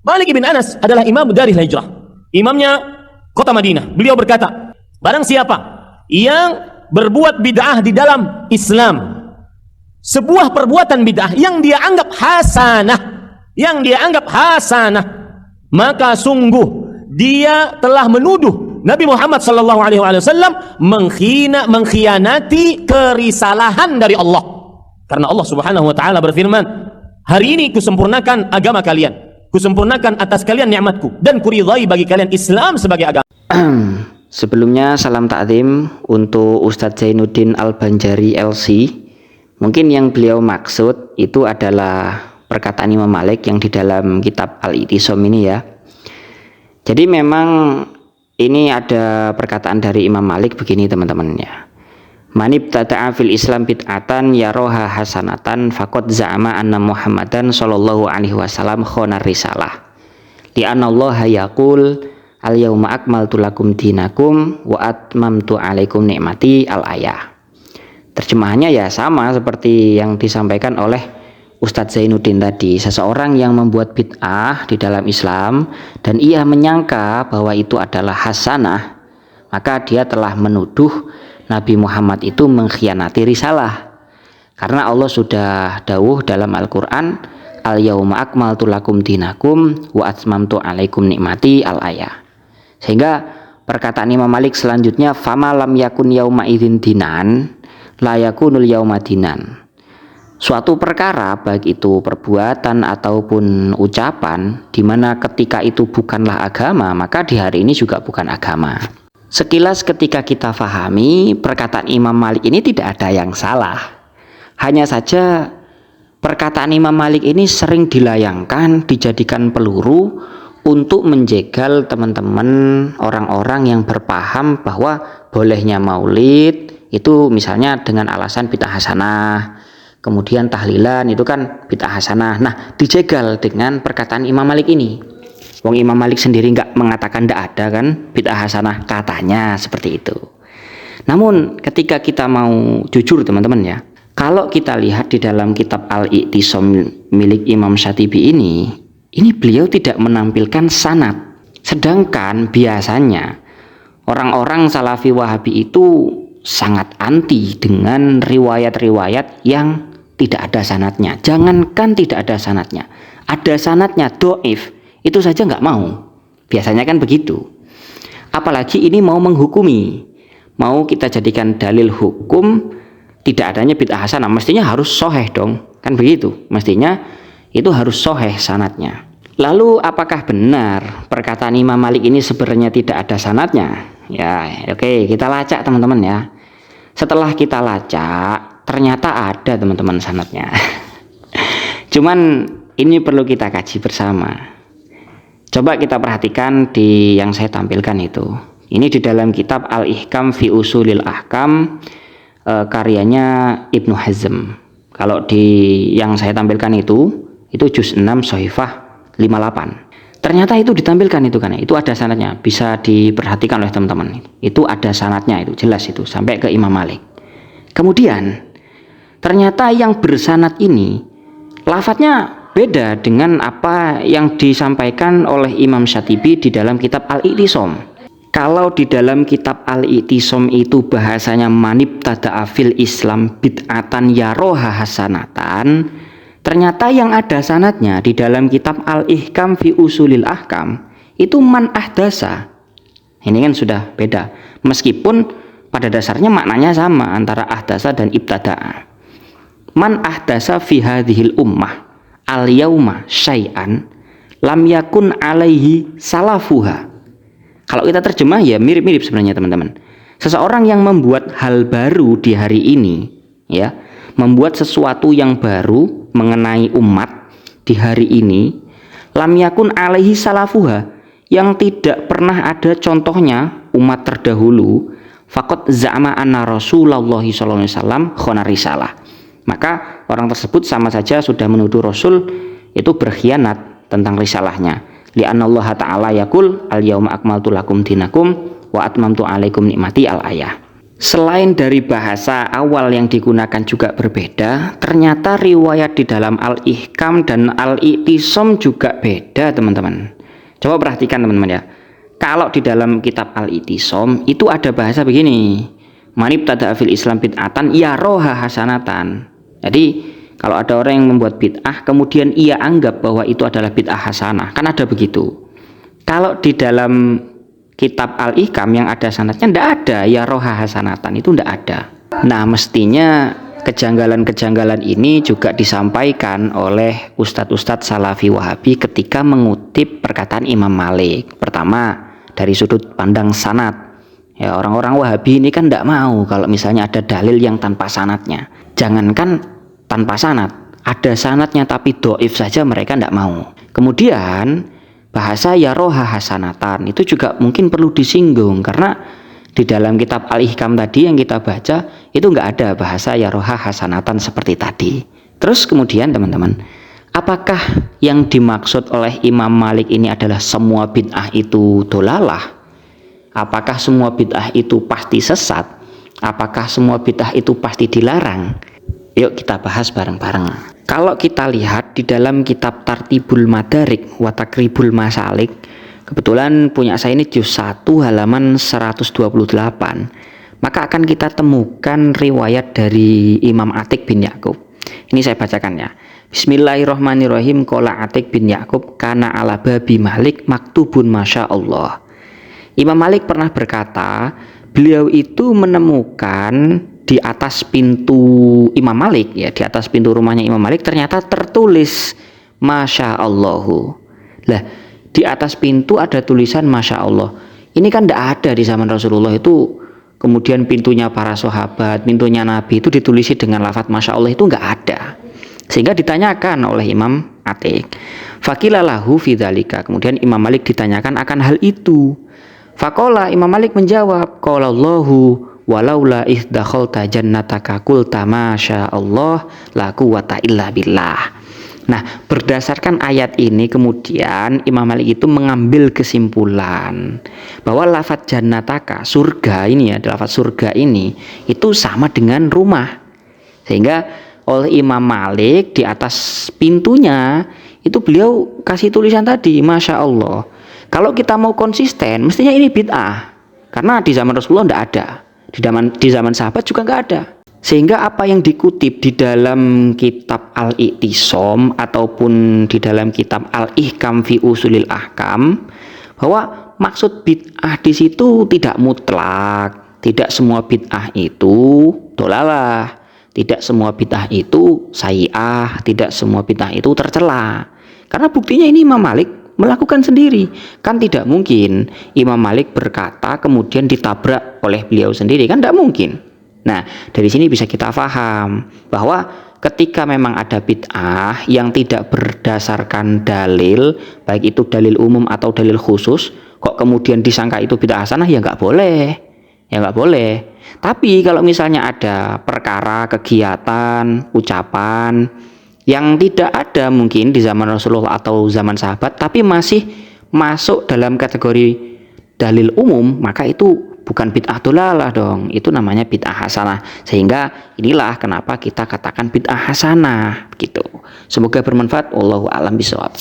Malik bin Anas adalah imam dari hijrah, imamnya kota Madinah. Beliau berkata, barang siapa yang berbuat bid'ah di dalam Islam, sebuah perbuatan bid'ah yang dia anggap hasanah, maka sungguh dia telah menuduh Nabi Muhammad sallallahu alaihi wasallam mengkhianati kerisalahan dari Allah. Karena Allah Subhanahu wa taala berfirman, hari ini kusempurnakan agama kalian, kusempurnakan atas kalian nikmatku, dan kuridai bagi kalian Islam sebagai agama. Sebelumnya salam takzim untuk Ustadz Zainuddin Al-Banjari LC. Mungkin yang beliau maksud itu adalah perkataan Imam Malik yang di dalam kitab Al-I'tisam ini ya. Jadi memang ini ada perkataan dari Imam Malik begini teman-teman ya. Manib tata'a fil Islam bid'atan yaroha hasanatan faqad za'ama anna Muhammadan sallallahu alaihi wasallam khonar risalah. Li'anna Allah yaqul al-yawma akmaltu lakum dinakum wa atmamtu alaikum ni'mati al-ayah. Terjemahannya ya sama seperti yang disampaikan oleh Ustadz Zainuddin tadi. Seseorang yang membuat bid'ah di dalam Islam dan ia menyangka bahwa itu adalah hasanah, maka dia telah menuduh Nabi Muhammad itu mengkhianati risalah. Karena Allah sudah dawuh dalam Al-Quran, al-yawma akmaltu lakum dinakum wa atmamtu alaikum nikmati al-ayah. Sehingga perkataan Imam Malik selanjutnya, fama lam yakun yauma idzin dinan la yakunul yauma dinan. Suatu perkara baik itu perbuatan ataupun ucapan di mana ketika itu bukanlah agama, maka di hari ini juga bukan agama. Sekilas ketika kita fahami perkataan Imam Malik ini tidak ada yang salah. Hanya saja perkataan Imam Malik ini sering dilayangkan, dijadikan peluru untuk menjegal teman-teman orang-orang yang berpaham bahwa bolehnya maulid itu misalnya dengan alasan bid'ah hasanah, kemudian tahlilan itu kan bid'ah hasanah. Nah, dijegal dengan perkataan Imam Malik ini. Wong Imam Malik sendiri nggak mengatakan tidak ada kan bid'ah hasanah, katanya seperti itu. Namun ketika kita mau jujur teman-teman ya, kalau kita lihat di dalam kitab Al-I'tisam milik Imam Syatibi ini beliau tidak menampilkan sanad. Sedangkan biasanya orang-orang Salafi Wahabi itu sangat anti dengan riwayat-riwayat yang tidak ada sanadnya. Jangankan tidak ada sanadnya, ada sanadnya doif, itu saja nggak mau. Biasanya kan begitu. Apalagi ini mau menghukumi, mau kita jadikan dalil hukum tidak adanya bid'ah hasanah, mestinya harus soheh dong, kan begitu. Mestinya itu harus soheh sanadnya. Lalu apakah benar perkataan Imam Malik ini sebenarnya tidak ada sanadnya? Ya, oke, kita lacak teman-teman ya. Setelah kita lacak, ternyata ada teman-teman sanadnya. Cuman ini perlu kita kaji bersama. Coba kita perhatikan di yang saya tampilkan itu. Ini di dalam kitab Al-Ihkam fi Usulil Ahkam, karyanya Ibnu Hazm. Kalau di yang saya tampilkan itu juz 6 Shahifah 58. Ternyata itu ditampilkan itu kan, itu ada sanadnya, bisa diperhatikan oleh teman-teman. Itu ada sanadnya, itu jelas itu sampai ke Imam Malik. Kemudian ternyata yang bersanad ini lafadznya beda dengan apa yang disampaikan oleh Imam Syatibi di dalam kitab Al-I'tisam. Kalau di dalam kitab Al-I'tisam itu bahasanya manib tada'a fil Islam bid'atan yaroha hasanatan, ternyata yang ada sanadnya di dalam kitab Al-Ihkam fi Usulil Ahkam itu man ahdasa. Ini kan sudah beda, meskipun pada dasarnya maknanya sama antara ahdasa dan ibtada'a. Man ahdasa fi hadhil ummah al yauma syai'an lam yakun alaihi salafuha. Kalau kita terjemah ya mirip-mirip sebenarnya teman-teman. Seseorang yang membuat hal baru di hari ini ya, membuat sesuatu yang baru mengenai umat di hari ini, lam yakun alaihi salafuha, yang tidak pernah ada contohnya umat terdahulu, faqad za'ama anna Rasulullah sallallahu alaihi wasallam khonar risalah. Maka orang tersebut sama saja sudah menuduh Rasul itu berkhianat tentang risalahnya. Li'anna Allah Ta'ala yaqul al-yauma akmaltu lakum dinakum wa atmamtu alaikum nikmati al-ayah. Selain dari bahasa awal yang digunakan juga berbeda, ternyata riwayat di dalam Al-Ihkam dan Al-I'tisam juga beda, teman-teman. Coba perhatikan, teman-teman ya. Kalau di dalam kitab Al-I'tisam itu ada bahasa begini, manib tada fil Islam bid'atan ya roha hasanatan. Jadi kalau ada orang yang membuat bid'ah kemudian ia anggap bahwa itu adalah bid'ah hasanah, kan ada begitu. Kalau di dalam kitab Al-Ihkam yang ada sanadnya tidak ada ya roha hasanatan, itu tidak ada. Nah, mestinya kejanggalan-kejanggalan ini juga disampaikan oleh ustadz-ustadz Salafi Wahabi ketika mengutip perkataan Imam Malik. Pertama, dari sudut pandang sanad. Ya, orang-orang Wahabi ini kan tidak mau kalau misalnya ada dalil yang tanpa sanadnya. Jangankan tanpa sanad, ada sanadnya tapi doif saja mereka tidak mau. Kemudian bahasa ya roha hasanatan itu juga mungkin perlu disinggung, karena di dalam kitab Al-Ihkam tadi yang kita baca itu nggak ada bahasa ya roha hasanatan seperti tadi. Terus kemudian teman-teman, apakah yang dimaksud oleh Imam Malik ini adalah semua bid'ah itu dolalah? Apakah semua bid'ah itu pasti sesat? Apakah semua bid'ah itu pasti dilarang? Yuk kita bahas bareng-bareng. Kalau kita lihat di dalam kitab Tartibul Madarik wa Takribul Masalik, kebetulan punya saya ini juz 1 halaman 128, maka akan kita temukan riwayat dari Imam Atik bin Yakub. Ini saya bacakan ya. Bismillahirrahmanirrahim. Qala Atik bin Yakub kana ala babi Malik maktubun masya Allah. Imam Malik pernah berkata, beliau itu menemukan di atas pintu Imam Malik, ya, di atas pintu rumahnya Imam Malik ternyata tertulis Masya Allahu. Lah, di atas pintu ada tulisan Masya Allah. Ini kan tidak ada di zaman Rasulullah itu. Kemudian pintunya para sahabat, pintunya Nabi itu ditulisi dengan lafaz Masya Allah, itu nggak ada. Sehingga ditanyakan oleh Imam Atik. Fakilalahu fidzalika. Kemudian Imam Malik ditanyakan akan hal itu. Fakola, Imam Malik menjawab, qala Allahu walaula izdakhalta jannataka qulta masya Allah la quwata illa billah. Nah, berdasarkan ayat ini kemudian Imam Malik itu mengambil kesimpulan bahwa lafaz jannataka, surga ini ya, lafaz surga ini itu sama dengan rumah. Sehingga oleh Imam Malik di atas pintunya itu beliau kasih tulisan tadi masya Allah. Kalau kita mau konsisten mestinya ini bid'ah, karena di zaman Rasulullah tidak ada. Di zaman sahabat juga nggak ada. Sehingga apa yang dikutip di dalam kitab Al-I'tisam ataupun di dalam kitab Al-Ihkam fi Usulil Ahkam, bahwa maksud bid'ah di situ tidak mutlak. Tidak semua bid'ah itu dolalah, tidak semua bid'ah itu sayyi'ah, tidak semua bid'ah itu tercela. Karena buktinya ini Imam Malik melakukan sendiri. Kan tidak mungkin Imam Malik berkata kemudian ditabrak oleh beliau sendiri, kan tidak mungkin. Nah, dari sini bisa kita paham bahwa ketika memang ada bid'ah yang tidak berdasarkan dalil, baik itu dalil umum atau dalil khusus, kok kemudian disangka itu bid'ah hasanah, ya nggak boleh. Ya nggak boleh. Tapi kalau misalnya ada perkara, kegiatan, ucapan yang tidak ada mungkin di zaman Rasulullah atau zaman sahabat tapi masih masuk dalam kategori dalil umum, maka itu bukan bid'ah dolalah dong, itu namanya bid'ah hasanah. Sehingga inilah kenapa kita katakan bid'ah hasanah gitu. Semoga bermanfaat. Wallahu a'lam bishawab.